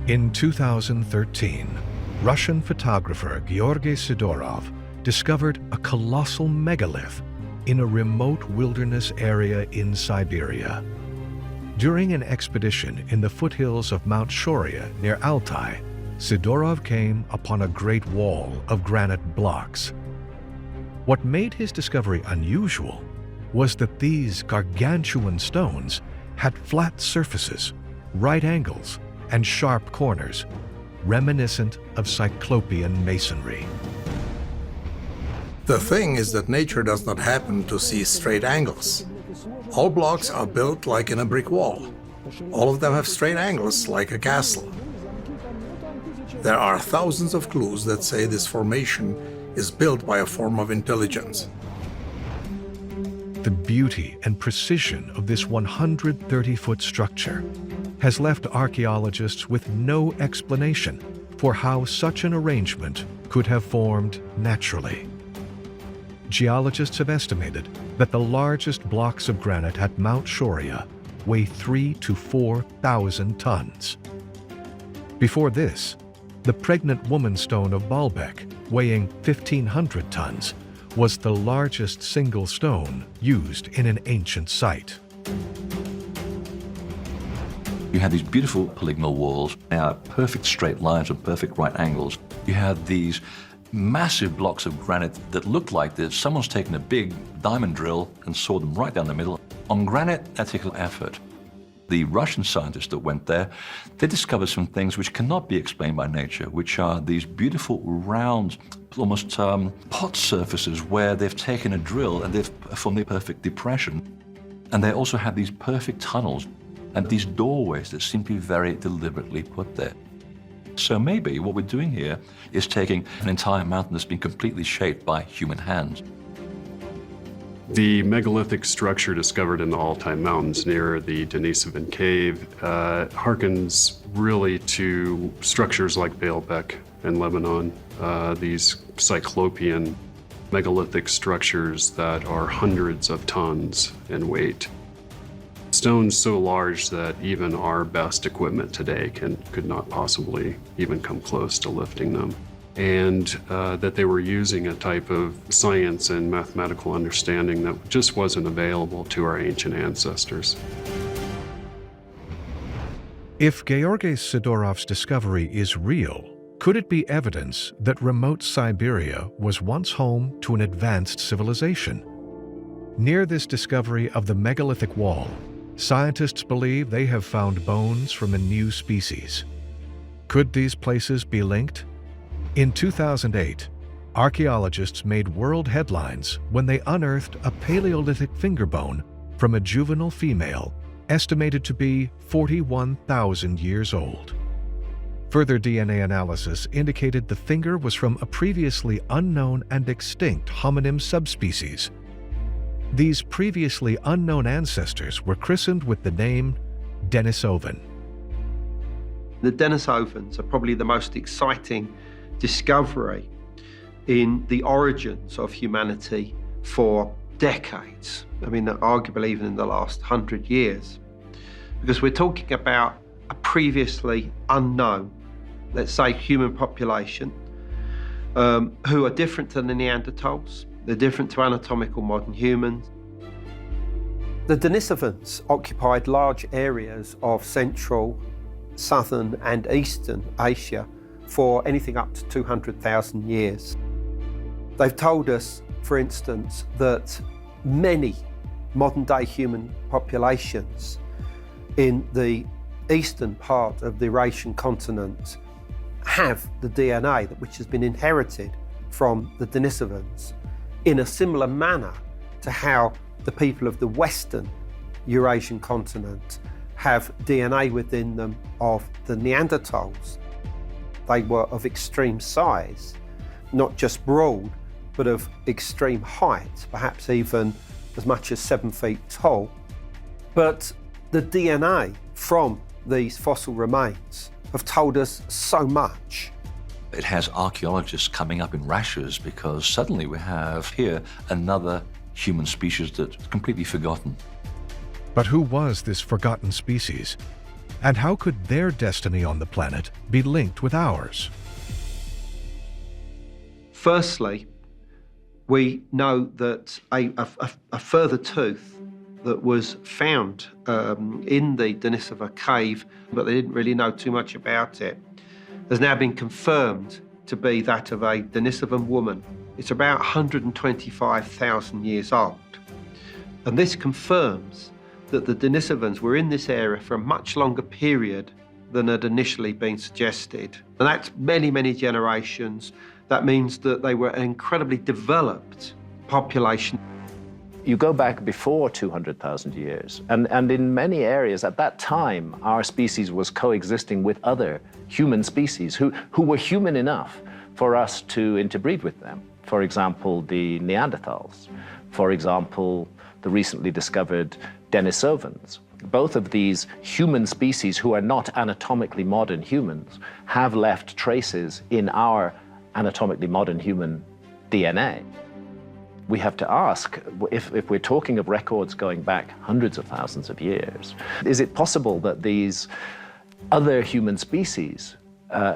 In 2013, Russian photographer Georgy Sidorov discovered a colossal megalith in a remote wilderness area in Siberia. During an expedition in the foothills of Mount Shoria near Altai, Sidorov came upon a great wall of granite blocks. What made his discovery unusual was that these gargantuan stones had flat surfaces, right angles, and sharp corners, reminiscent of Cyclopean masonry. The thing is that nature does not happen to see straight angles. All blocks are built like in a brick wall. All of them have straight angles like a castle. There are thousands of clues that say this formation is built by a form of intelligence. The beauty and precision of this 130-foot structure has left archaeologists with no explanation for how such an arrangement could have formed naturally. Geologists have estimated that the largest blocks of granite at Mount Shoria weigh 3,000 to 4,000 tons. Before this, the pregnant woman stone of Baalbek, weighing 1,500 tons, was the largest single stone used in an ancient site. You had these beautiful polygonal walls, they are perfect straight lines and perfect right angles. You had these massive blocks of granite that looked like this. Someone's taken a big diamond drill and sawed them right down the middle. On granite, that took effort. The Russian scientists that went there, they discovered some things which cannot be explained by nature, which are these beautiful round, almost pot surfaces where they've taken a drill and they've formed a perfect depression. And they also have these perfect tunnels and these doorways that seem to be very deliberately put there. So maybe what we're doing here is taking an entire mountain that's been completely shaped by human hands. The megalithic structure discovered in the Altai Mountains near the Denisovan cave harkens really to structures like Baalbek in Lebanon, these Cyclopean megalithic structures that are hundreds of tons in weight. Stones so large that even our best equipment today could not possibly even come close to lifting them. And that they were using a type of science and mathematical understanding that just wasn't available to our ancient ancestors. If Georgy Sidorov's discovery is real, could it be evidence that remote Siberia was once home to an advanced civilization? Near this discovery of the megalithic wall, scientists believe they have found bones from a new species. Could these places be linked? In 2008, archaeologists made world headlines when they unearthed a Paleolithic finger bone from a juvenile female estimated to be 41,000 years old. Further DNA analysis indicated the finger was from a previously unknown and extinct homonym subspecies. These previously unknown ancestors were christened with the name Denisovan. The Denisovans are probably the most exciting discovery in the origins of humanity for decades. I mean, arguably even in the last 100 years. Because we're talking about a previously unknown, let's say, human population who are different to the Neanderthals. They're different to anatomical modern humans. The Denisovans occupied large areas of central, southern and eastern Asia for anything up to 200,000 years. They've told us, for instance, that many modern-day human populations in the eastern part of the Eurasian continent have the DNA which has been inherited from the Denisovans in a similar manner to how the people of the western Eurasian continent have DNA within them of the Neanderthals. They were of extreme size, not just broad, but of extreme height, perhaps even as much as 7 feet tall. But the DNA from these fossil remains have told us so much. It has archaeologists coming up in rashes because suddenly we have here another human species that's completely forgotten. But who was this forgotten species? And how could their destiny on the planet be linked with ours? Firstly, we know that a further tooth that was found in the Denisova cave, but they didn't really know too much about it, has now been confirmed to be that of a Denisovan woman. It's about 125,000 years old. And this confirms that the Denisovans were in this area for a much longer period than had initially been suggested. And that's many, many generations. That means that they were an incredibly developed population. You go back before 200,000 years, and in many areas at that time, our species was coexisting with other human species who were human enough for us to interbreed with them. For example, the Neanderthals. For example, the recently discovered Denisovans. Both of these human species who are not anatomically modern humans have left traces in our anatomically modern human DNA. We have to ask, if we're talking of records going back hundreds of thousands of years, is it possible that these other human species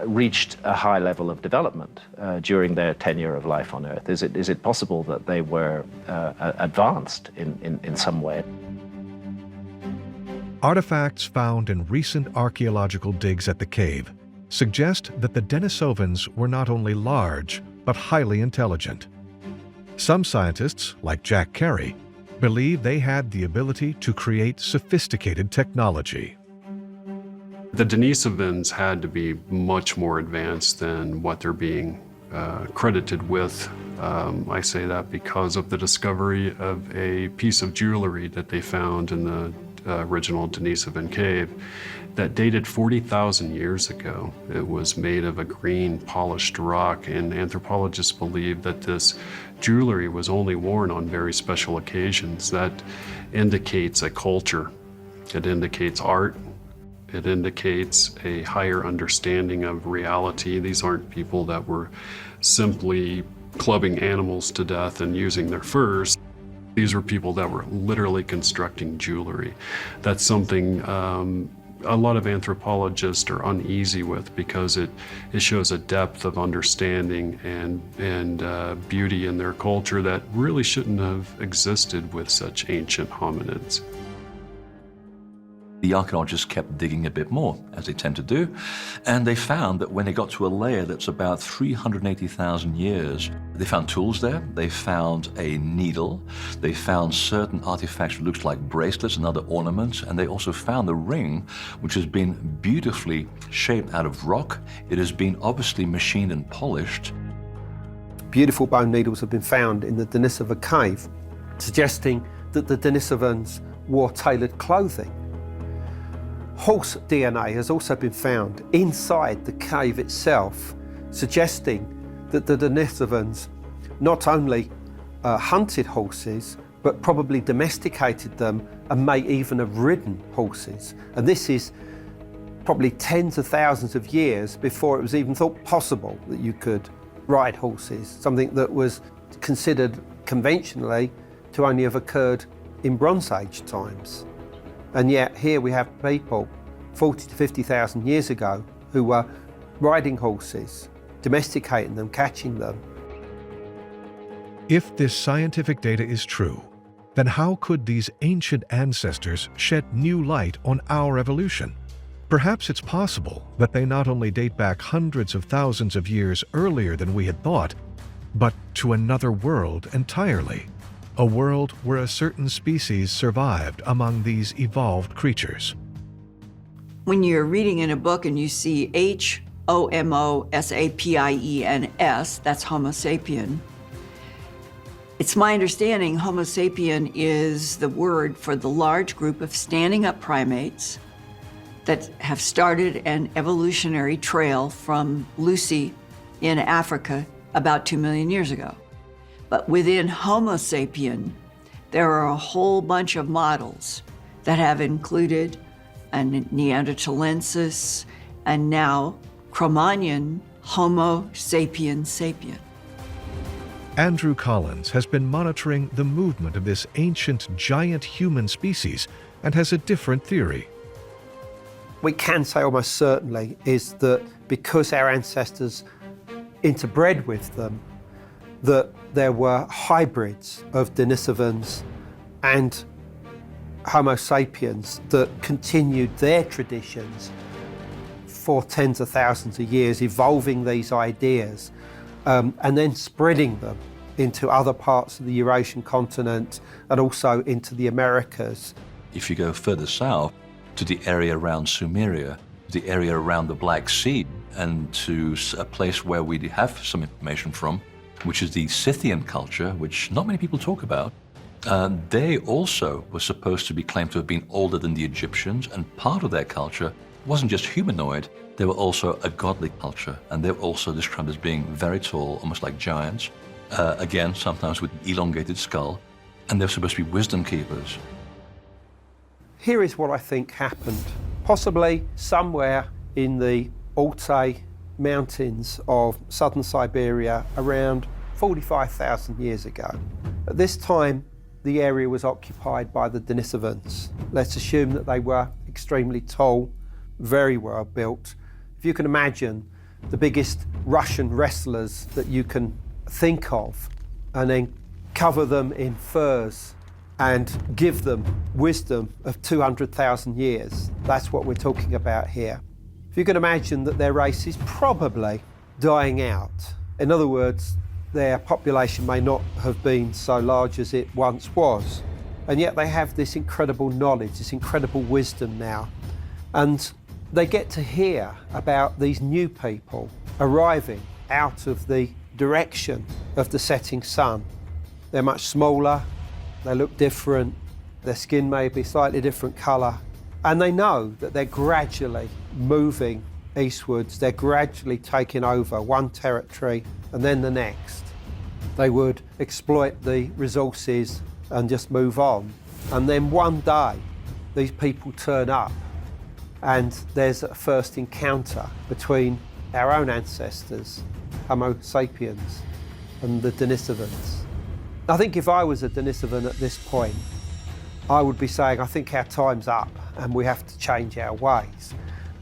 reached a high level of development during their tenure of life on Earth? Is it possible that they were advanced in some way? Artifacts found in recent archaeological digs at the cave suggest that the Denisovans were not only large, but highly intelligent. Some scientists, like Jack Carey, believe they had the ability to create sophisticated technology. The Denisovans had to be much more advanced than what they're being credited with. I say that because of the discovery of a piece of jewelry that they found in the original Denisovan cave that dated 40,000 years ago. It was made of a green polished rock, and anthropologists believe that this jewelry was only worn on very special occasions. That indicates a culture. It indicates art. It indicates a higher understanding of reality. These aren't people that were simply clubbing animals to death and using their furs. These were people that were literally constructing jewelry. That's something a lot of anthropologists are uneasy with because it shows a depth of understanding and beauty in their culture that really shouldn't have existed with such ancient hominids. The archaeologists kept digging a bit more, as they tend to do, and they found that when they got to a layer that's about 380,000 years, they found tools there, they found a needle, they found certain artifacts that looks like bracelets and other ornaments, and they also found the ring, which has been beautifully shaped out of rock. It has been obviously machined and polished. Beautiful bone needles have been found in the Denisova cave, suggesting that the Denisovans wore tailored clothing. Horse DNA has also been found inside the cave itself, suggesting that the Denisovans not only hunted horses, but probably domesticated them and may even have ridden horses. And this is probably tens of thousands of years before it was even thought possible that you could ride horses, something that was considered conventionally to only have occurred in Bronze Age times. And yet here we have people 40 to 50,000 years ago who were riding horses, domesticating them, catching them. If this scientific data is true, then how could these ancient ancestors shed new light on our evolution? Perhaps it's possible that they not only date back hundreds of thousands of years earlier than we had thought, but to another world entirely. A world where a certain species survived among these evolved creatures. When you're reading in a book and you see HOMOSAPIENS, that's Homo sapien, it's my understanding Homo sapien is the word for the large group of standing up primates that have started an evolutionary trail from Lucy in Africa about 2 million years ago. But within Homo sapien, there are a whole bunch of models that have included a Neanderthalensis and now Cro-Magnon Homo sapien sapien. Andrew Collins has been monitoring the movement of this ancient giant human species and has a different theory. we can say almost certainly is that because our ancestors interbred with them, that there were hybrids of Denisovans and Homo sapiens that continued their traditions for tens of thousands of years, evolving these ideas and then spreading them into other parts of the Eurasian continent and also into the Americas. If you go further south to the area around Sumeria, the area around the Black Sea, and to a place where we have some information from, which is the Scythian culture, which not many people talk about, they also were supposed to be claimed to have been older than the Egyptians, and part of their culture wasn't just humanoid, they were also a godly culture, and they were also described as being very tall, almost like giants, again, sometimes with an elongated skull, and they're supposed to be wisdom keepers. Here is what I think happened. Possibly somewhere in the Altai mountains of southern Siberia around 45,000 years ago. At this time, the area was occupied by the Denisovans. Let's assume that they were extremely tall, very well built. If you can imagine the biggest Russian wrestlers that you can think of, and then cover them in furs and give them wisdom of 200,000 years. That's what we're talking about here. If you can imagine that their race is probably dying out. In other words, their population may not have been so large as it once was, and yet they have this incredible knowledge, this incredible wisdom now. And they get to hear about these new people arriving out of the direction of the setting sun. They're much smaller, they look different, their skin may be slightly different colour, and they know that they're gradually moving eastwards, they're gradually taking over one territory and then the next. They would exploit the resources and just move on. And then one day, these people turn up and there's a first encounter between our own ancestors, Homo sapiens, and the Denisovans. I think if I was a Denisovan at this point, I would be saying, I think our time's up and we have to change our ways.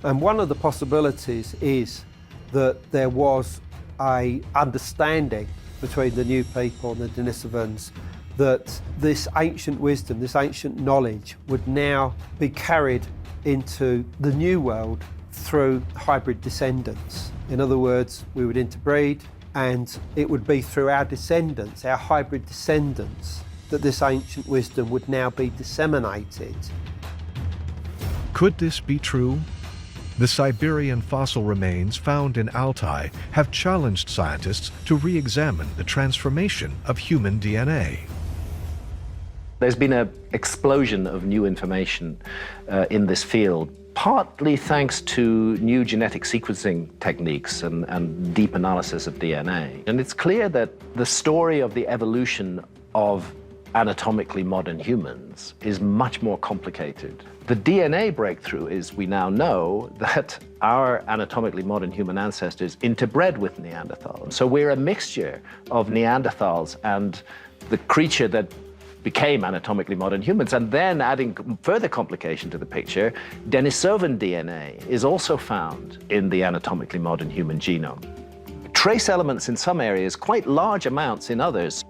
And one of the possibilities is that there was an understanding between the new people and the Denisovans that this ancient wisdom, this ancient knowledge would now be carried into the new world through hybrid descendants. In other words, we would interbreed, and it would be through our descendants, our hybrid descendants, that this ancient wisdom would now be disseminated. Could this be true? The Siberian fossil remains found in Altai have challenged scientists to re-examine the transformation of human DNA. There's been an explosion of new information in this field, partly thanks to new genetic sequencing techniques and deep analysis of DNA. And it's clear that the story of the evolution of anatomically modern humans is much more complicated. The DNA breakthrough is we now know that our anatomically modern human ancestors interbred with Neanderthals. So we're a mixture of Neanderthals and the creature that became anatomically modern humans. And then adding further complication to the picture, Denisovan DNA is also found in the anatomically modern human genome. Trace elements in some areas, quite large amounts in others.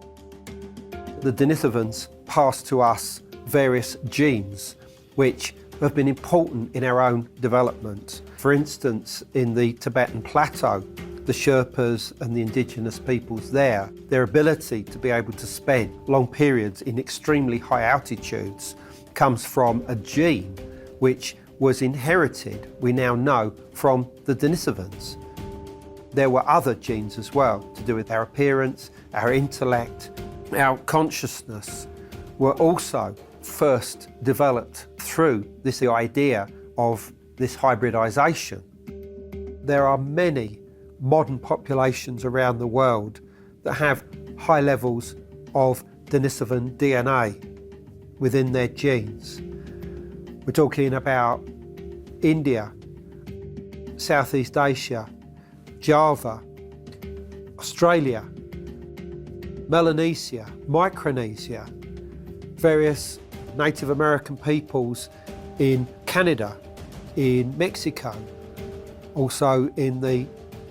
The Denisovans passed to us various genes which have been important in our own development. For instance, in the Tibetan Plateau, the Sherpas and the indigenous peoples there, their ability to be able to spend long periods in extremely high altitudes comes from a gene which was inherited, we now know, from the Denisovans. There were other genes as well to do with our appearance, our intellect, our consciousness were also first developed through this idea of this hybridization. There are many modern populations around the world that have high levels of Denisovan DNA within their genes. We're talking about India, Southeast Asia, Java, Australia, Melanesia, Micronesia, various Native American peoples in Canada, in Mexico, also in the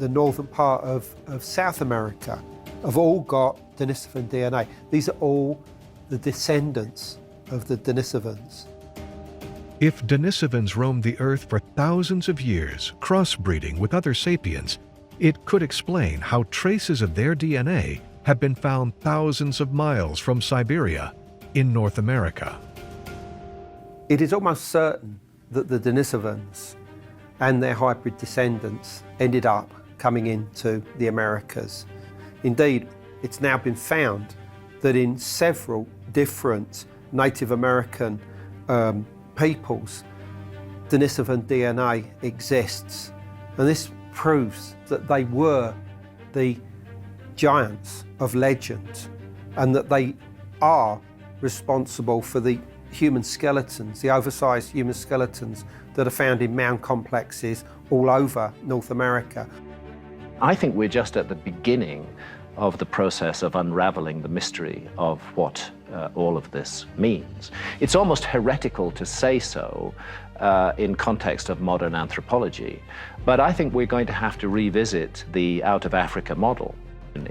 northern part of South America, have all got Denisovan DNA. These are all the descendants of the Denisovans. If Denisovans roamed the Earth for thousands of years, crossbreeding with other sapiens, it could explain how traces of their DNA have been found thousands of miles from Siberia in North America. It is almost certain that the Denisovans and their hybrid descendants ended up coming into the Americas. Indeed, it's now been found that in several different Native American peoples, Denisovan DNA exists. And this proves that they were the giants of legend and that they are responsible for the human skeletons, the oversized human skeletons that are found in mound complexes all over North America. I think we're just at the beginning of the process of unraveling the mystery of what all of this means. It's almost heretical to say so in context of modern anthropology, but I think we're going to have to revisit the out of Africa model.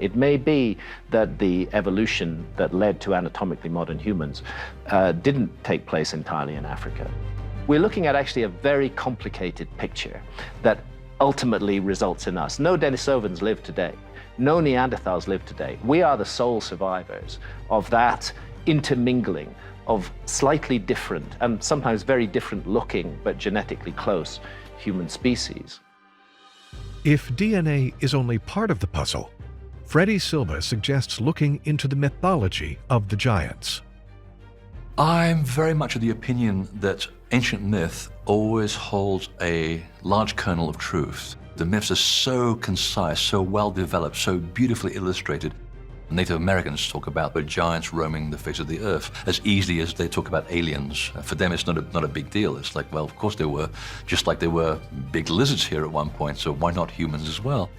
It may be that the evolution that led to anatomically modern humans didn't take place entirely in Africa. We're looking at actually a very complicated picture that ultimately results in us. No Denisovans live today. No Neanderthals live today. We are the sole survivors of that intermingling of slightly different and sometimes very different looking but genetically close human species. If DNA is only part of the puzzle, Freddie Silva suggests looking into the mythology of the giants. I'm very much of the opinion that ancient myth always holds a large kernel of truth. The myths are so concise, so well developed, so beautifully illustrated. Native Americans talk about the giants roaming the face of the earth as easily as they talk about aliens. For them, it's not a big deal. It's like, well, of course they were, just like there were big lizards here at one point, so why not humans as well?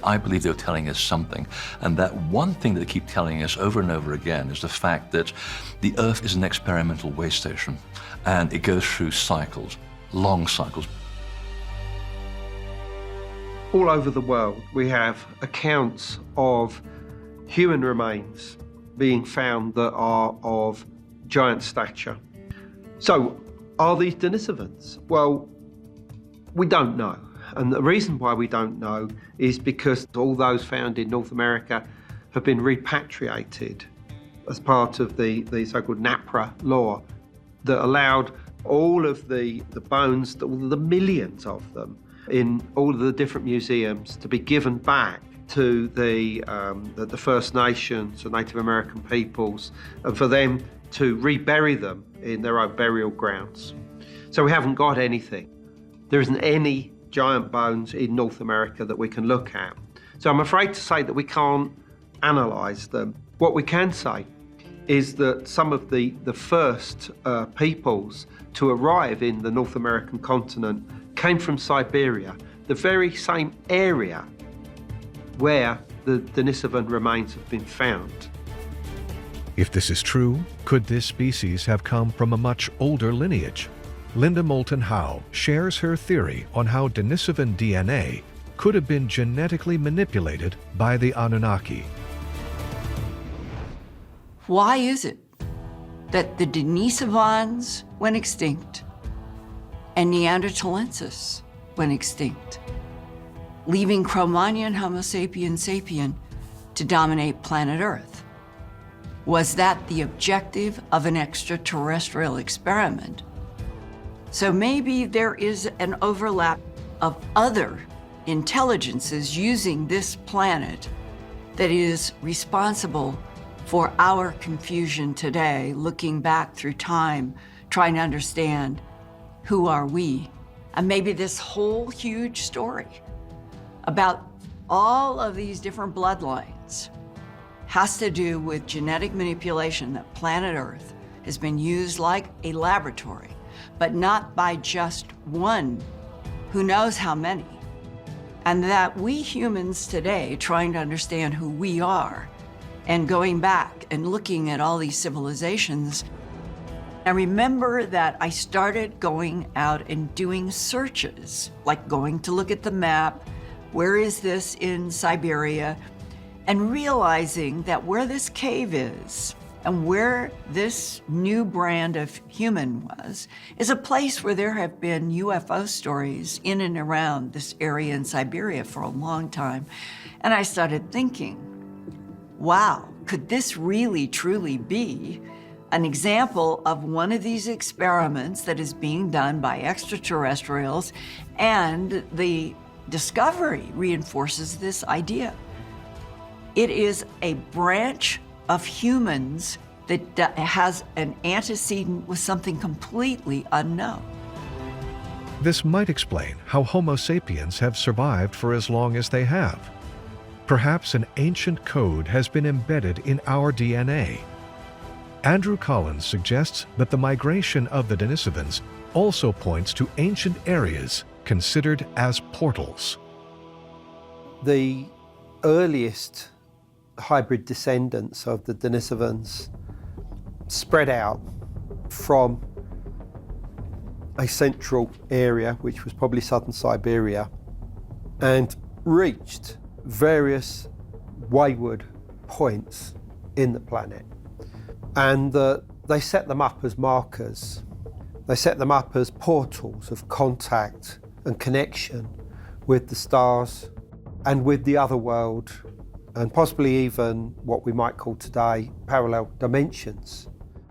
I believe they were telling us something, and that one thing that they keep telling us over and over again is the fact that the Earth is an experimental way station, and it goes through cycles, long cycles. All over the world, we have accounts of human remains being found that are of giant stature. So, are these Denisovans? Well, we don't know. And the reason why we don't know is because all those found in North America have been repatriated as part of the so-called NAPRA law that allowed all of the bones, the millions of them, in all of the different museums to be given back to the First Nations, the Native American peoples, and for them to rebury them in their own burial grounds. So we haven't got anything. There isn't any giant bones in North America that we can look at. So I'm afraid to say that we can't analyse them. What we can say is that some of the first peoples to arrive in the North American continent came from Siberia, the very same area where the Denisovan remains have been found. If this is true, could this species have come from a much older lineage? Linda Moulton Howe shares her theory on how Denisovan DNA could have been genetically manipulated by the Anunnaki. Why is it that the Denisovans went extinct and Neanderthalensis went extinct, leaving Cro-Magnon Homo sapien sapien to dominate planet Earth? Was that the objective of an extraterrestrial experiment? So maybe there is an overlap of other intelligences using this planet that is responsible for our confusion today, looking back through time, trying to understand who are we. And maybe this whole huge story about all of these different bloodlines has to do with genetic manipulation, that planet Earth has been used like a laboratory, but not by just one, who knows how many. And that we humans today, trying to understand who we are, and going back and looking at all these civilizations, I remember that I started going out and doing searches, like going to look at the map, where is this in Siberia, and realizing that where this cave is and where this new brand of human was is a place where there have been UFO stories in and around this area in Siberia for a long time. And I started thinking, wow, could this really truly be an example of one of these experiments that is being done by extraterrestrials, and the discovery reinforces this idea. It is a branch of humans that has an antecedent with something completely unknown. This might explain how Homo sapiens have survived for as long as they have. Perhaps an ancient code has been embedded in our DNA. Andrew Collins suggests that the migration of the Denisovans also points to ancient areas considered as portals. The earliest hybrid descendants of the Denisovans spread out from a central area, which was probably southern Siberia, and reached various wayward points in the planet. And they set them up as markers. They set them up as portals of contact and connection with the stars and with the other world, and possibly even what we might call today parallel dimensions.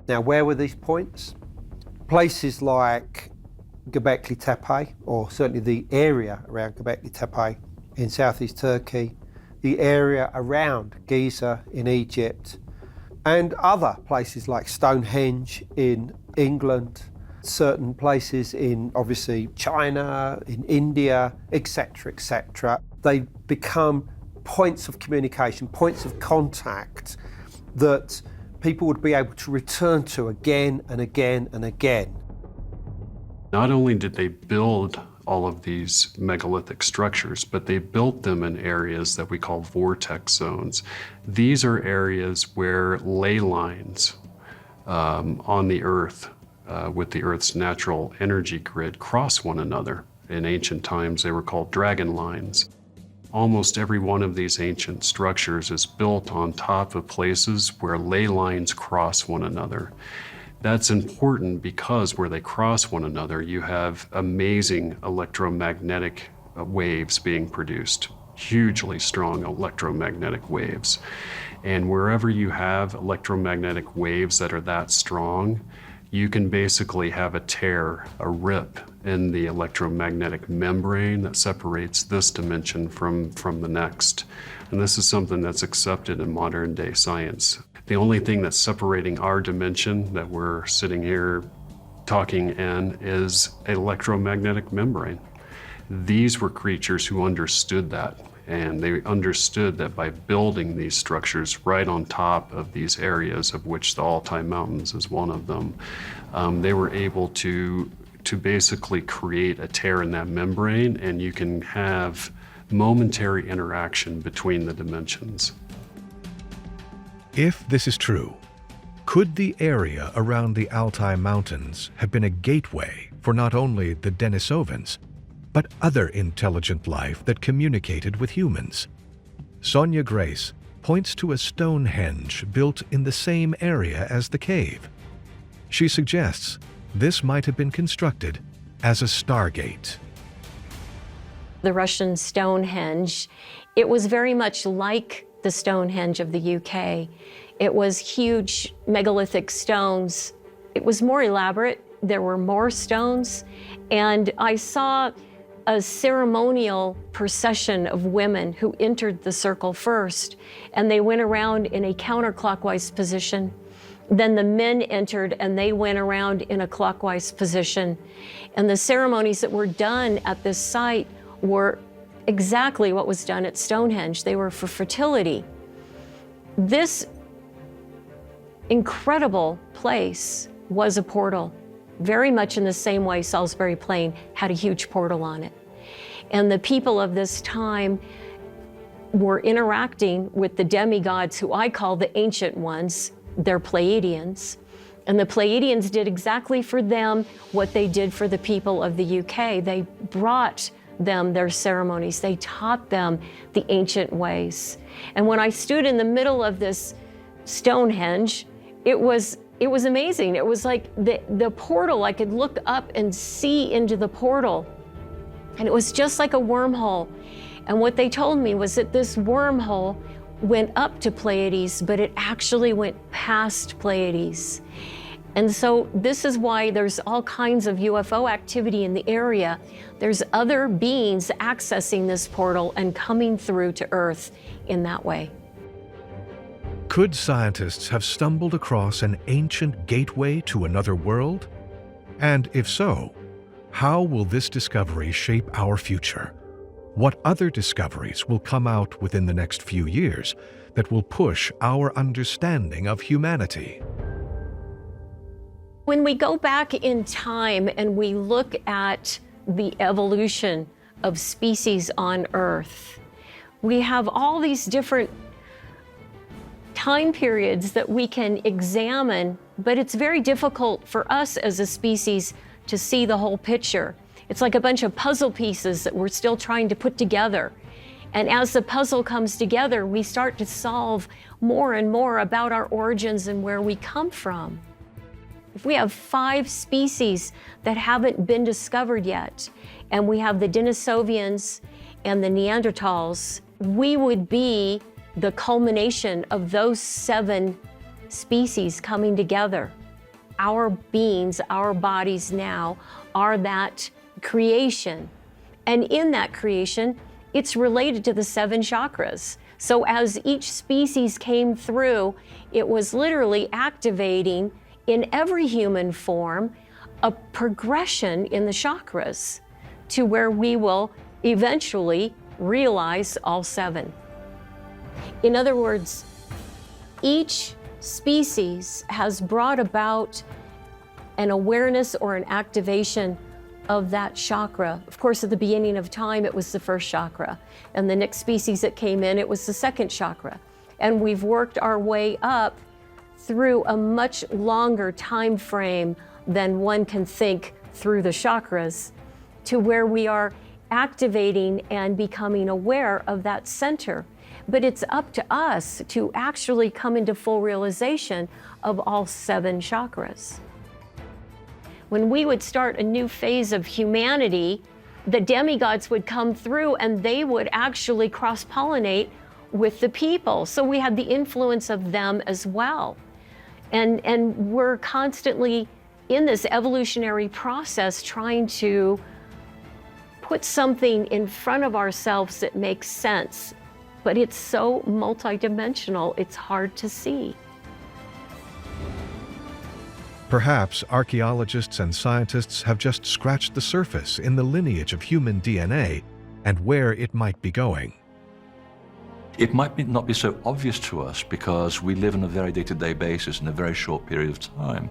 Now, where were these points? Places like Göbekli Tepe, or certainly the area around Göbekli Tepe in southeast Turkey, the area around Giza in Egypt, and other places like Stonehenge in England, certain places in, obviously, China, in India, etc., etc. They become points of communication, points of contact that people would be able to return to again and again and again. Not only did they build all of these megalithic structures, but they built them in areas that we call vortex zones. These are areas where ley lines on the Earth, with the Earth's natural energy grid, cross one another. In ancient times, they were called dragon lines. Almost every one of these ancient structures is built on top of places where ley lines cross one another. That's important because where they cross one another, you have amazing electromagnetic waves being produced, hugely strong electromagnetic waves. And wherever you have electromagnetic waves that are that strong, you can basically have a tear, a rip in the electromagnetic membrane that separates this dimension from the next. And this is something that's accepted in modern day science. The only thing that's separating our dimension that we're sitting here talking in is an electromagnetic membrane. These were creatures who understood that, and they understood that by building these structures right on top of these areas, of which the Altai Mountains is one of them, they were able to basically create a tear in that membrane, and you can have momentary interaction between the dimensions. If this is true, could the area around the Altai Mountains have been a gateway for not only the Denisovans, but other intelligent life that communicated with humans? Sonia Grace points to a Stonehenge built in the same area as the cave. She suggests this might have been constructed as a stargate. The Russian Stonehenge, it was very much like the Stonehenge of the UK. It was huge megalithic stones. It was more elaborate. There were more stones. And I saw a ceremonial procession of women who entered the circle first, and they went around in a counterclockwise position. Then the men entered and they went around in a clockwise position. And the ceremonies that were done at this site were exactly what was done at Stonehenge. They were for fertility. This incredible place was a portal, very much in the same way Salisbury Plain had a huge portal on it. And the people of this time were interacting with the demigods, who I call the ancient ones. They're Pleiadians. And the Pleiadians did exactly for them what they did for the people of the UK. They brought them their ceremonies. They taught them the ancient ways. And when I stood in the middle of this Stonehenge, it was amazing. It was like the portal. I could look up and see into the portal. And it was just like a wormhole. And what they told me was that this wormhole went up to Pleiades, but it actually went past Pleiades. And so this is why there's all kinds of UFO activity in the area. There's other beings accessing this portal and coming through to Earth in that way. Could scientists have stumbled across an ancient gateway to another world? And if so, how will this discovery shape our future? What other discoveries will come out within the next few years that will push our understanding of humanity? When we go back in time and we look at the evolution of species on Earth, we have all these different time periods that we can examine, but it's very difficult for us as a species to see the whole picture. It's like a bunch of puzzle pieces that we're still trying to put together. And as the puzzle comes together, we start to solve more and more about our origins and where we come from. If we have 5 species that haven't been discovered yet, and we have the Denisovans and the Neanderthals, we would be the culmination of those 7 species coming together. Our beings, our bodies now are that creation. And in that creation, it's related to the 7 chakras. So as each species came through, it was literally activating in every human form a progression in the chakras to where we will eventually realize all 7. In other words, each species has brought about an awareness or an activation of that chakra. Of course, at the beginning of time, it was the first chakra. And the next species that came in, it was the second chakra. And we've worked our way up through a much longer time frame than one can think through the chakras, to where we are activating and becoming aware of that center. But it's up to us to actually come into full realization of all 7 chakras. When we would start a new phase of humanity, the demigods would come through and they would actually cross-pollinate with the people. So we had the influence of them as well. And we're constantly in this evolutionary process trying to put something in front of ourselves that makes sense. But it's so multidimensional, it's hard to see. Perhaps archaeologists and scientists have just scratched the surface in the lineage of human DNA and where it might be going. It might not be so obvious to us because we live on a very day-to-day basis in a very short period of time.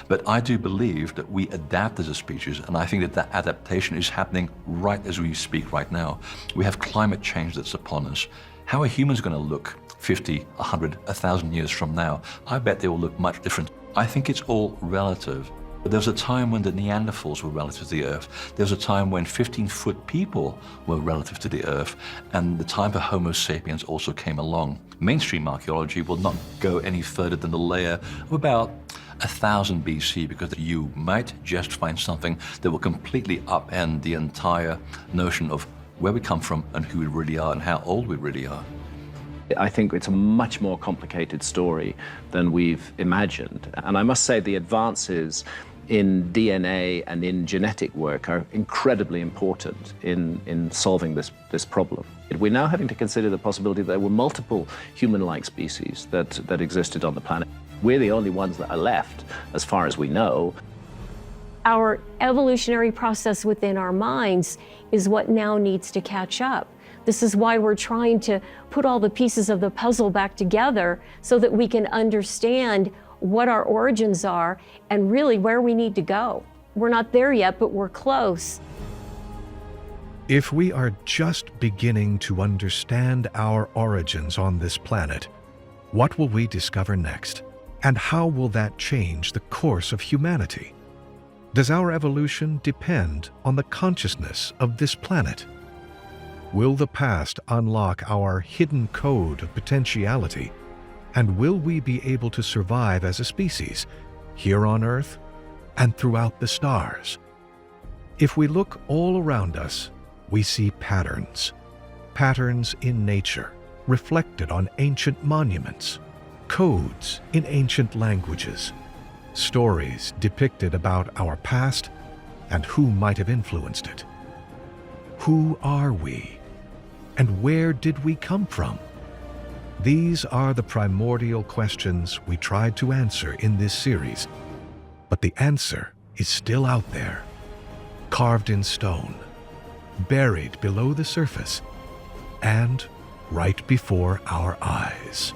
But I do believe that we adapt as a species, and I think that that adaptation is happening right as we speak right now. We have climate change that's upon us. How are humans going to look 50, 100, 1,000 years from now? I bet they will look much different. I think it's all relative. There was a time when the Neanderthals were relative to the Earth. There was a time when 15-foot people were relative to the Earth, and the time for Homo sapiens also came along. Mainstream archaeology will not go any further than the layer of about 1000 BC, because you might just find something that will completely upend the entire notion of where we come from and who we really are and how old we really are. I think it's a much more complicated story than we've imagined. And I must say the advances in DNA and in genetic work are incredibly important in solving this problem. We're now having to consider the possibility that there were multiple human-like species that existed on the planet. We're the only ones that are left, as far as we know. Our evolutionary process within our minds is what now needs to catch up. This is why we're trying to put all the pieces of the puzzle back together so that we can understand what our origins are and really where we need to go. We're not there yet, but we're close. If we are just beginning to understand our origins on this planet, what will we discover next? And how will that change the course of humanity? Does our evolution depend on the consciousness of this planet? Will the past unlock our hidden code of potentiality? And will we be able to survive as a species, here on Earth and throughout the stars? If we look all around us, we see patterns. Patterns in nature, reflected on ancient monuments. Codes in ancient languages. Stories depicted about our past and who might have influenced it. Who are we? And where did we come from? These are the primordial questions we tried to answer in this series, but the answer is still out there, carved in stone, buried below the surface, and right before our eyes.